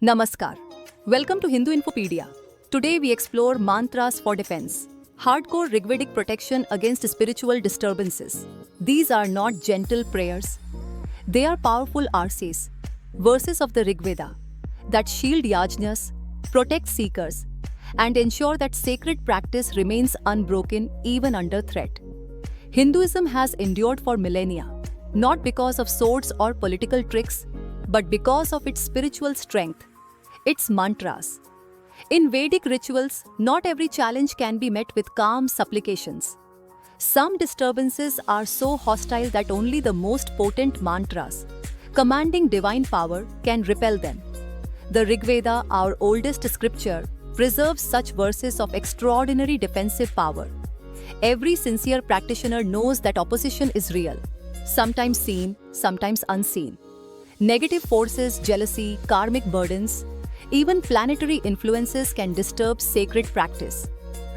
Namaskar. Welcome to Hindu Infopedia. Today we explore mantras for defense. Hardcore Rigvedic protection against spiritual disturbances. These are not gentle prayers. They are powerful arses, verses of the Rigveda, that shield yajnas, protect seekers, and ensure that sacred practice remains unbroken even under threat. Hinduism has endured for millennia, not because of swords or political tricks, but because of its spiritual strength, its mantras. In Vedic rituals, not every challenge can be met with calm supplications. Some disturbances are so hostile that only the most potent mantras, commanding divine power, can repel them. The Rigveda, our oldest scripture, preserves such verses of extraordinary defensive power. Every sincere practitioner knows that opposition is real, sometimes seen, sometimes unseen. Negative forces, jealousy, karmic burdens, even planetary influences can disturb sacred practice.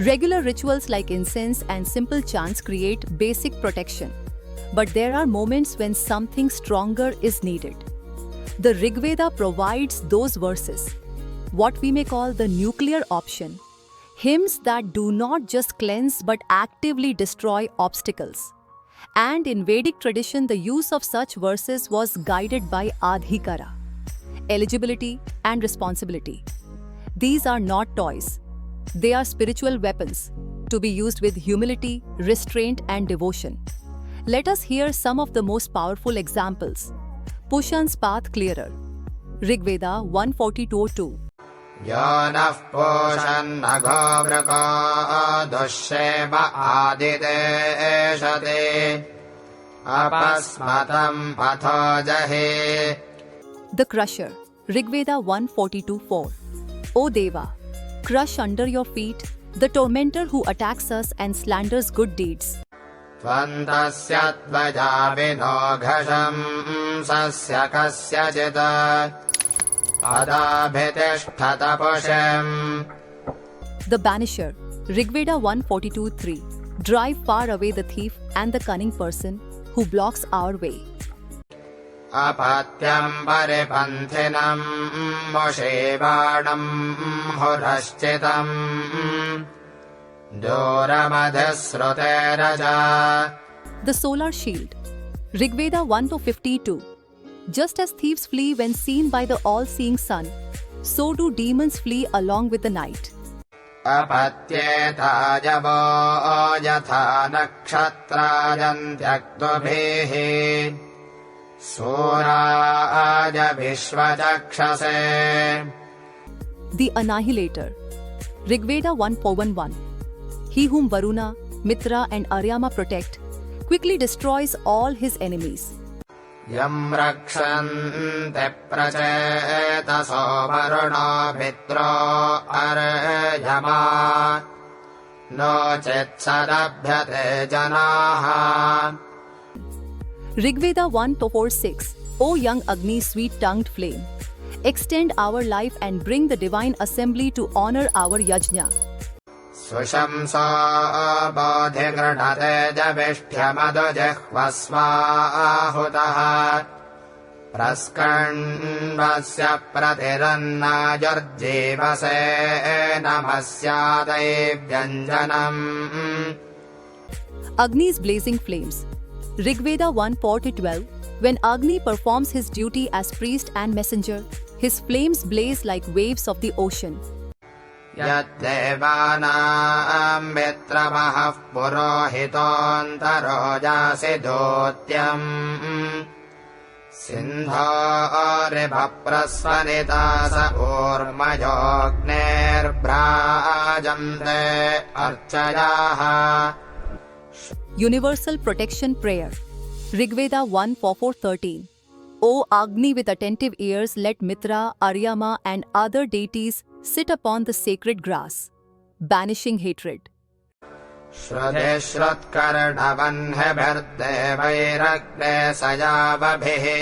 Regular rituals like incense and simple chants create basic protection. But there are moments when something stronger is needed. The Rigveda provides those verses, what we may call the nuclear option, hymns that do not just cleanse but actively destroy obstacles. And in Vedic tradition, the use of such verses was guided by adhikara, eligibility and responsibility. These are not toys. They are spiritual weapons to be used with humility, restraint and devotion. Let us hear some of the most powerful examples. Pushan's path clearer. Rigveda 142:2. Yonah Pushanagho Vrako Dusheva Adideshate Apasmatam Patho Jahe. The crusher. Rigveda 142:4. O Deva, crush under your feet the tormentor who attacks us and slanders good deeds. Tvantasya tvaja vinoghasham sasya kasyachita padabhitishthata pusham. The banisher. Rigveda 142:3. Drive far away the thief and the cunning person who blocks our way. Apatyam paripanthinam mushevanam hurashchitam Doramadhisruteraja. The solar shield. Rigveda 1:52. Just as thieves flee when seen by the all-seeing sun, so do demons flee along with the night. Apatyeta javo yatha nakshatrajantyakdubhihi Suraja Vishvachakshase. The annihilator. Rigveda 1:411. He whom Varuna, Mitra and Aryama protect, quickly destroys all his enemies. Yam rakshante prachetaso varuno mitro aryama no chetsadabhyate janaha. Rigveda 1:4-6. O young Agni, sweet-tongued flame, extend our life and bring the divine assembly to honor our yajna. Sushamsa bodhigranate javishthyamadu jihvasvahutaha praskanvasya pratirannajurjivase namasyadevyanjanam. Agni's blazing flames. Rigveda 1:4-12. When Agni performs his duty as priest and messenger, his flames blaze like waves of the ocean. Yaddevanam mitramahah purohitontaro jasidotyam Sindhoribhaprasvanita sa urmayognerbrajamte archayaha. Universal protection prayer. Rigveda 1:4-13. O Agni, with attentive ears, let Mitra, Aryama and other deities sit upon the sacred grass, banishing hatred. Shrutishrutkarnavanhebhirdevairagne sayavabhihi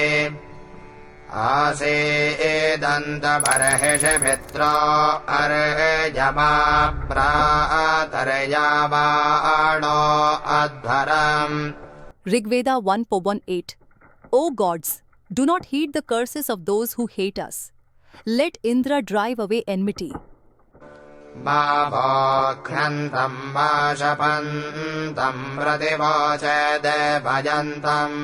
Asedantabarhishimitra arjama pratarjavano adharam. Rigveda 1:1-8. O gods, do not heed the curses of those who hate us. Let Indra drive away enmity. भावोघ्नन्तम् वाशपन्तम् प्रतिवोचेदे भजन्तम्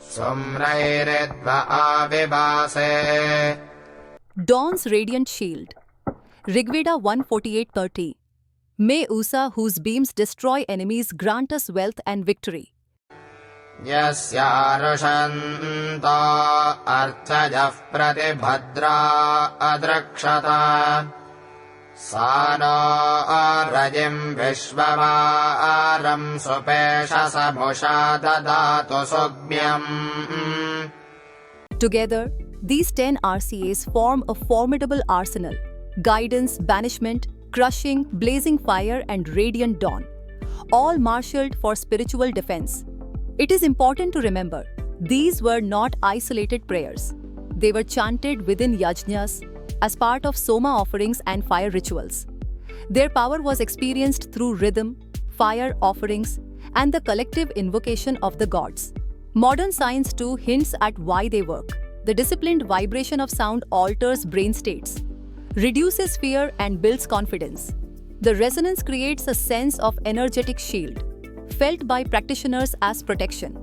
सुम्रैरिद्व आविभासे. Dawn's radiant shield. Rigveda 148:30. May Usa, whose beams destroy enemies, grant us wealth and victory. यस्यारुषन्तो अर्चजः प्रतिभद्रा अद्रक्षता सा नो रजिम् विश्ववारम् सुपेशसमुषा ददातु सुग्म्यम्. Together, these 10 RCAs form a formidable arsenal: guidance, banishment, crushing, blazing fire, and radiant dawn, all marshaled for spiritual defense. It is important to remember, these were not isolated prayers. They were chanted within yajnas, as part of soma offerings and fire rituals. Their power was experienced through rhythm, fire offerings, and the collective invocation of the gods. Modern science too hints at why they work. The disciplined vibration of sound alters brain states, reduces fear, and builds confidence. The resonance creates a sense of energetic shield, felt by practitioners as protection.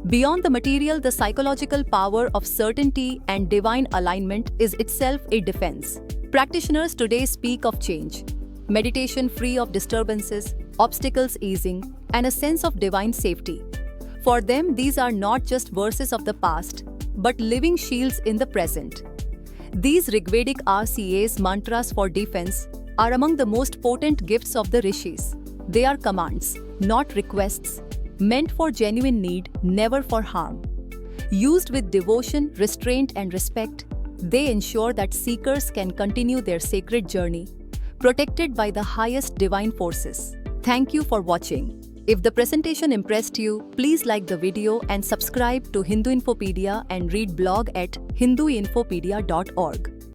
Beyond the material, the psychological power of certainty and divine alignment is itself a defense. Practitioners today speak of change, meditation free of disturbances, obstacles easing, and a sense of divine safety. For them, these are not just verses of the past, but living shields in the present. These Rigvedic RCAs, mantras for defense, are among the most potent gifts of the rishis. They are commands, not requests, meant for genuine need, never for harm. Used with devotion, restraint, and respect, they ensure that seekers can continue their sacred journey, protected by the highest divine forces. Thank you for watching. If the presentation impressed you, please like the video and subscribe to Hindu Infopedia and read blog at hinduinfopedia.org.